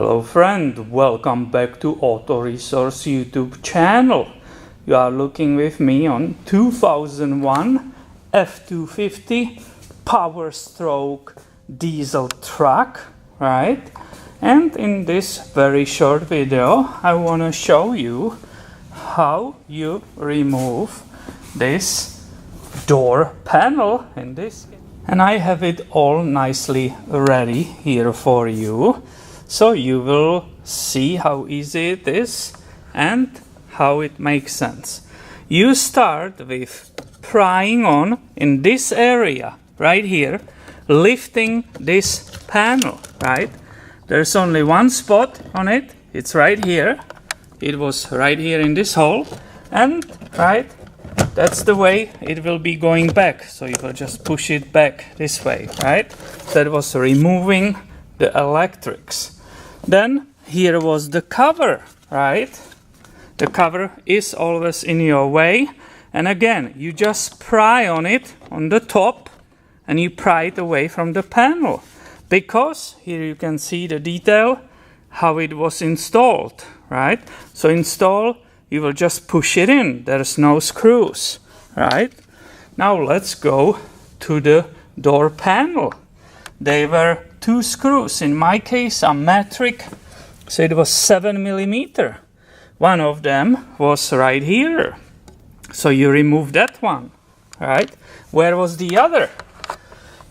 Hello friend, welcome back to Auto Resource YouTube channel. You are looking with me on 2001 F-250 Powerstroke diesel truck, right? And in this very short video I want to show you how you remove this door panel in this, and I have it all nicely ready here for you. So you will see how easy it is and how it makes sense. You start with prying on in this area right here, lifting this panel, right? There's only one spot on it. It's right here. It was right here in this hole, and right, that's the way it will be going back. So you will just push it back this way, right? That was removing the electrics. Then here was the cover, right? The cover is always in your way, and again you just pry on it on the top and you pry it away from the panel, because here you can see the detail how it was installed, right? So install, you will just push it in. There's no screws, right? Now let's go to the door panel. They were 2 screws. In my case, a metric, so it was 7 millimeter. One of them was right here. So you remove that one, right? Where was the other?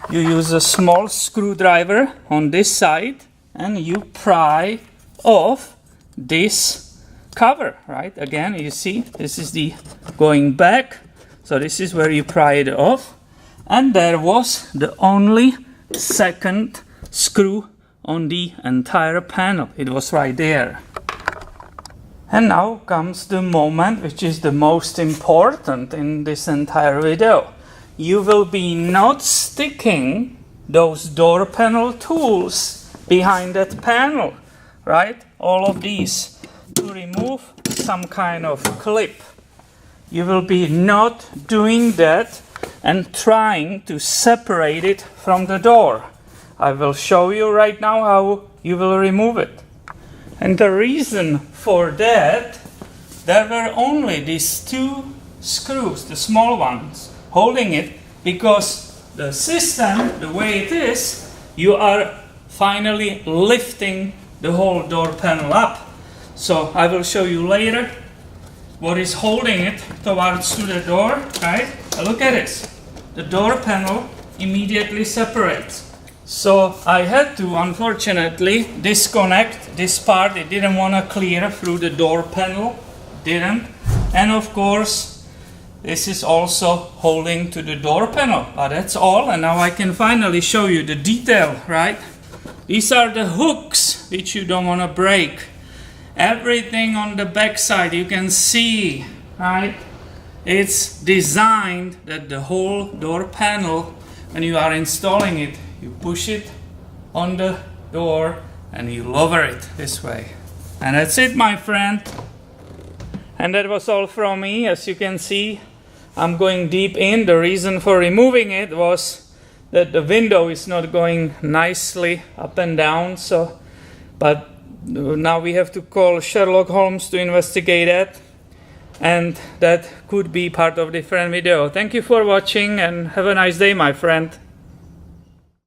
You use a small screwdriver on this side and you pry off this cover, right? Again, you see, this is the going back. So this is where you pry it off. And there was the only second screw on the entire panel. It was right there. And now comes the moment which is the most important in this entire video. You will be not sticking those door panel tools behind that panel, right? All of these to remove some kind of clip. You will be not doing that and trying to separate it from the door. I will show you right now how you will remove it. And the reason for that, there were only these 2 screws, the small ones, holding it, because the system, the way it is, you are finally lifting the whole door panel up. So I will show you later what is holding it towards to the door, right? Look at this. The door panel immediately separates. So I had to, unfortunately, disconnect this part. It didn't want to clear through the door panel. Didn't. And of course, this is also holding to the door panel. But that's all. And now I can finally show you the detail, right? These are the hooks which you don't want to break. Everything on the back side you can see, right? It's designed that the whole door panel, when you are installing it, you push it on the door and you lower it this way. And that's it, my friend. And that was all from me. As you can see, I'm going deep in. The reason for removing it was that the window is not going nicely up and down. But now we have to call Sherlock Holmes to investigate that. And that could be part of a different video. Thank you for watching and have a nice day, my friend.